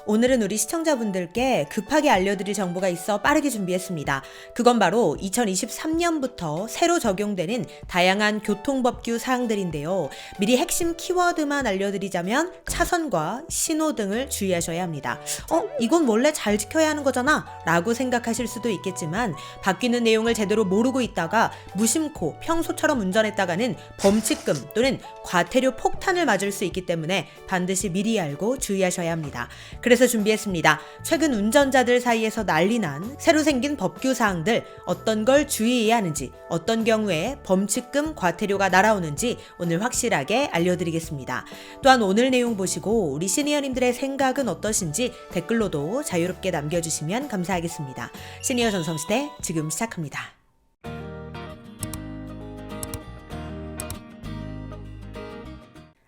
오늘은 우리 시청자분들께 급하게 알려드릴 정보가 있어 빠르게 준비했습니다. 그건 바로 2023년부터 새로 적용되는 다양한 교통법규 사항들인데요. 미리 핵심 키워드만 알려드리자면 차선과 신호등을 주의하셔야 합니다. 이건 원래 잘 지켜야 하는 거잖아 라고 생각하실 수도 있겠지만 바뀌는 내용을 제대로 모르고 있다가 무심코 평소처럼 운전했다가는 범칙금 또는 과태료 폭탄을 맞을 수 있기 때문에 반드시 미리 알고 주의하셔야 합니다. 그래서 준비했습니다. 최근 운전자들 사이에서 난리난 새로 생긴 법규 사항들, 어떤 걸 주의해야 하는지, 어떤 경우에 범칙금, 과태료가 날아오는지 오늘 확실하게 알려드리겠습니다. 또한 오늘 내용 보시고 우리 시니어님들의 생각은 어떠신지 댓글로도 자유롭게 남겨주시면 감사하겠습니다. 시니어 전성시대 지금 시작합니다.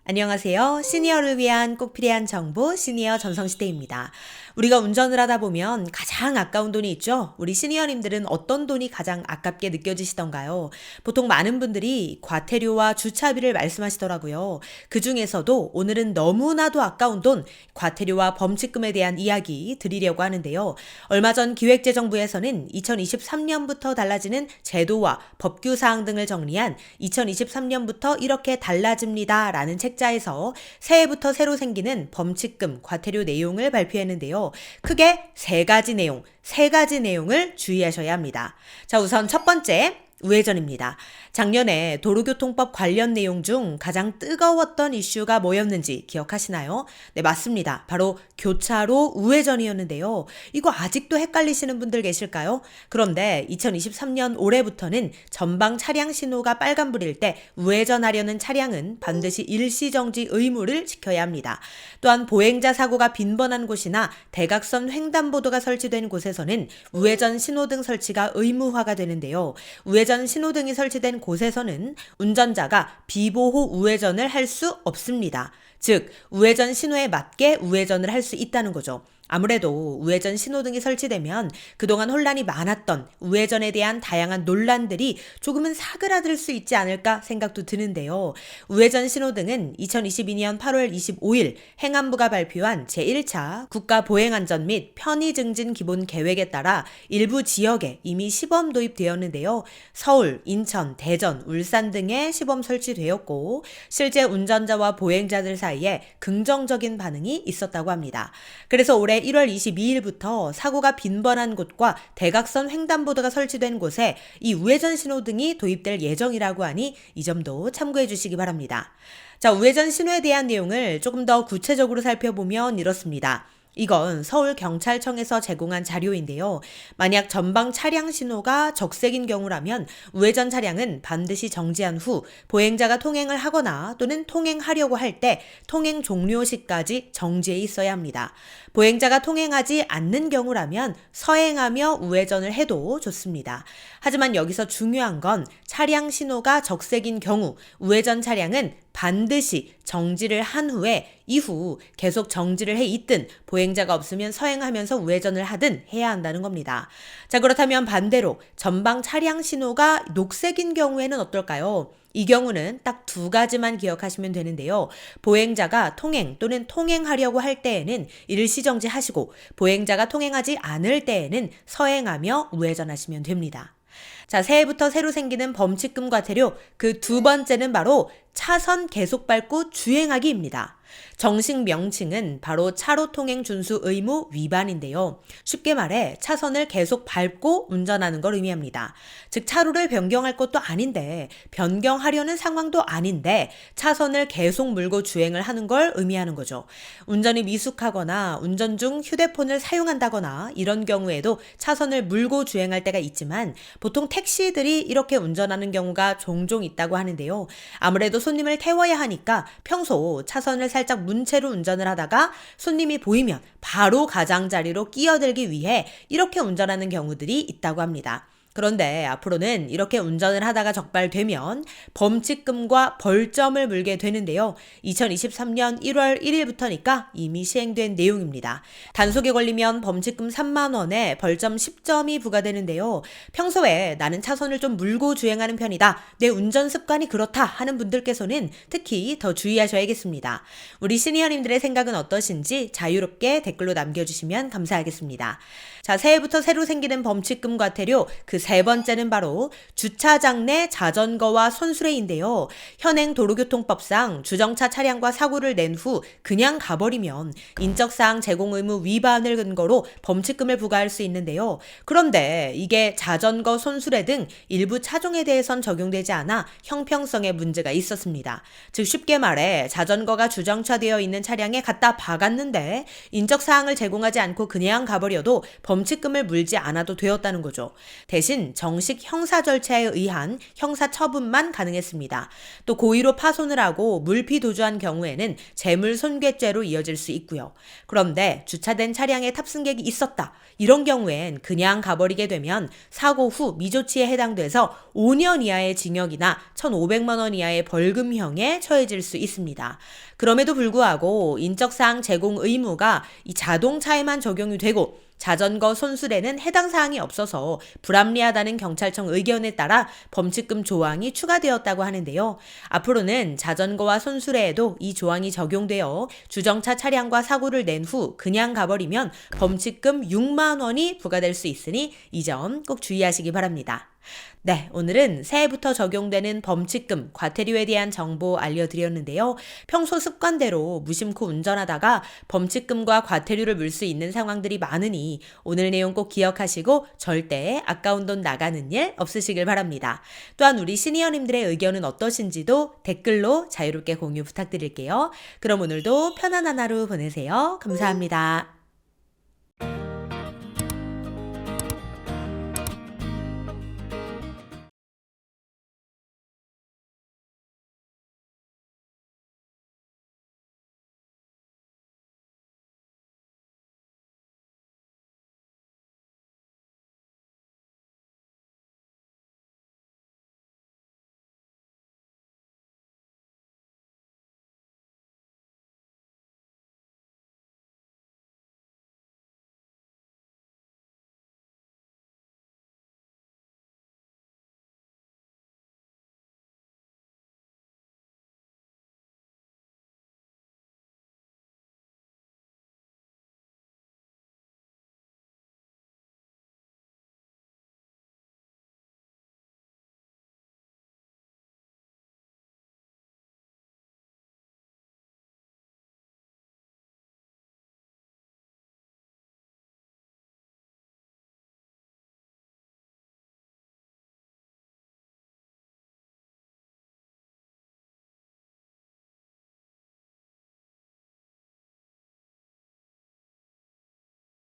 안녕하세요. 시니어를 위한 꼭 필요한 정보 시니어 전성시대입니다. 우리가 운전을 하다 보면 가장 아까운 돈이 있죠? 우리 시니어님들은 어떤 돈이 가장 아깝게 느껴지시던가요? 보통 많은 분들이 과태료와 주차비를 말씀하시더라고요. 그 중에서도 오늘은 너무나도 아까운 돈, 과태료와 범칙금에 대한 이야기 드리려고 하는데요. 얼마 전 기획재정부에서는 2023년부터 달라지는 제도와 법규사항 등을 정리한 2023년부터 이렇게 달라집니다 라는 책자에서 새해부터 새로 생기는 범칙금, 과태료 내용을 발표했는데요. 크게 세 가지 내용을 주의하셔야 합니다. 자, 우선 첫 번째, 우회전입니다. 작년에 도로교통법 관련 내용 중 가장 뜨거웠던 이슈가 뭐였는지 기억하시나요? 네, 맞습니다. 바로 교차로 우회전이었는데요. 이거 아직도 헷갈리시는 분들 계실까요? 그런데 2023년 올해부터는 전방 차량 신호가 빨간불일 때 우회전하려는 차량은 반드시 일시정지 의무를 지켜야 합니다. 또한 보행자 사고가 빈번한 곳이나 대각선 횡단보도가 설치된 곳에서는 우회전 신호등 설치가 의무화가 되는데요. 우회전 신호등이 설치된 곳에서는 운전자가 비보호 우회전을 할 수 없습니다. 즉, 우회전 신호에 맞게 우회전을 할 수 있다는 거죠. 아무래도 우회전 신호등이 설치되면 그동안 혼란이 많았던 우회전에 대한 다양한 논란들이 조금은 사그라들 수 있지 않을까 생각도 드는데요. 우회전 신호등은 2022년 8월 25일 행안부가 발표한 제1차 국가보행안전 및 편의증진 기본계획에 따라 일부 지역에 이미 시범 도입되었는데요. 서울, 인천, 대전, 울산 등에 시범 설치되었고 실제 운전자와 보행자들 사이에 긍정적인 반응이 있었다고 합니다. 그래서 올해 1월 22일부터 사고가 빈번한 곳과 대각선 횡단보도가 설치된 곳에 이 우회전 신호등이 도입될 예정이라고 하니 이 점도 참고해 주시기 바랍니다. 자, 우회전 신호에 대한 내용을 조금 더 구체적으로 살펴보면 이렇습니다. 이건 서울경찰청에서 제공한 자료인데요. 만약 전방 차량 신호가 적색인 경우라면 우회전 차량은 반드시 정지한 후 보행자가 통행을 하거나 또는 통행하려고 할 때 통행 종료 시까지 정지해 있어야 합니다. 보행자가 통행하지 않는 경우라면 서행하며 우회전을 해도 좋습니다. 하지만 여기서 중요한 건 차량 신호가 적색인 경우 우회전 차량은 반드시 정지를 한 후에 이후 계속 정지를 해 있든 보행자가 없으면 서행하면서 우회전을 하든 해야 한다는 겁니다. 자, 그렇다면 반대로 전방 차량 신호가 녹색인 경우에는 어떨까요? 이 경우는 딱 두 가지만 기억하시면 되는데요. 보행자가 통행 또는 통행하려고 할 때에는 일시정지하시고 보행자가 통행하지 않을 때에는 서행하며 우회전하시면 됩니다. 자, 새해부터 새로 생기는 범칙금 과태료 그 두 번째는 바로 차선 계속 밟고 주행하기입니다. 정식 명칭은 바로 차로 통행 준수 의무 위반인데요. 쉽게 말해 차선을 계속 밟고 운전하는 걸 의미합니다. 즉 차로를 변경할 것도 아닌데 변경하려는 상황도 아닌데 차선을 계속 물고 주행을 하는 걸 의미하는 거죠. 운전이 미숙하거나 운전 중 휴대폰을 사용한다거나 이런 경우에도 차선을 물고 주행할 때가 있지만 보통 택시들이 이렇게 운전하는 경우가 종종 있다고 하는데요. 아무래도 손님을 태워야 하니까 평소 차선을 살짝 문 채로 운전을 하다가 손님이 보이면 바로 가장자리로 끼어들기 위해 이렇게 운전하는 경우들이 있다고 합니다. 그런데 앞으로는 이렇게 운전을 하다가 적발되면 범칙금과 벌점을 물게 되는데요. 2023년 1월 1일부터니까 이미 시행된 내용입니다. 단속에 걸리면 범칙금 3만 원에 벌점 10점이 부과되는데요. 평소에 나는 차선을 좀 물고 주행하는 편이다. 내 운전 습관이 그렇다 하는 분들께서는 특히 더 주의하셔야겠습니다. 우리 시니어님들의 생각은 어떠신지 자유롭게 댓글로 남겨주시면 감사하겠습니다. 자, 새해부터 새로 생기는 범칙금 과태료 그 세 번째는 바로 주차장 내 자전거와 손수레인데요. 현행 도로교통법상 주정차 차량과 사고를 낸 후 그냥 가버리면 인적사항 제공 의무 위반을 근거로 범칙금을 부과할 수 있는데요. 그런데 이게 자전거, 손수레 등 일부 차종에 대해선 적용되지 않아 형평성에 문제가 있었습니다. 즉 쉽게 말해 자전거가 주정차되어 있는 차량에 갖다 박았는데 인적사항을 제공하지 않고 그냥 가버려도 범칙금을 물지 않아도 되었다는 거죠. 대신 정식 형사 절차에 의한 형사 처분만 가능했습니다. 또 고의로 파손을 하고 물피 도주한 경우에는 재물 손괴죄로 이어질 수 있고요. 그런데 주차된 차량에 탑승객이 있었다. 이런 경우엔 그냥 가버리게 되면 사고 후 미조치에 해당돼서 5년 이하의 징역이나 1,500만 원 이하의 벌금형에 처해질 수 있습니다. 그럼에도 불구하고 인적사항 제공 의무가 이 자동차에만 적용이 되고 자전거, 손수레는 해당 사항이 없어서 불합리하다는 경찰청 의견에 따라 범칙금 조항이 추가되었다고 하는데요. 앞으로는 자전거와 손수레에도 이 조항이 적용되어 주정차 차량과 사고를 낸 후 그냥 가버리면 범칙금 6만 원이 부과될 수 있으니 이 점 꼭 주의하시기 바랍니다. 네, 오늘은 새해부터 적용되는 범칙금, 과태료에 대한 정보 알려드렸는데요. 평소 습관대로 무심코 운전하다가 범칙금과 과태료를 물 수 있는 상황들이 많으니 오늘 내용 꼭 기억하시고 절대 아까운 돈 나가는 일 없으시길 바랍니다. 또한 우리 시니어님들의 의견은 어떠신지도 댓글로 자유롭게 공유 부탁드릴게요. 그럼 오늘도 편안한 하루 보내세요. 감사합니다.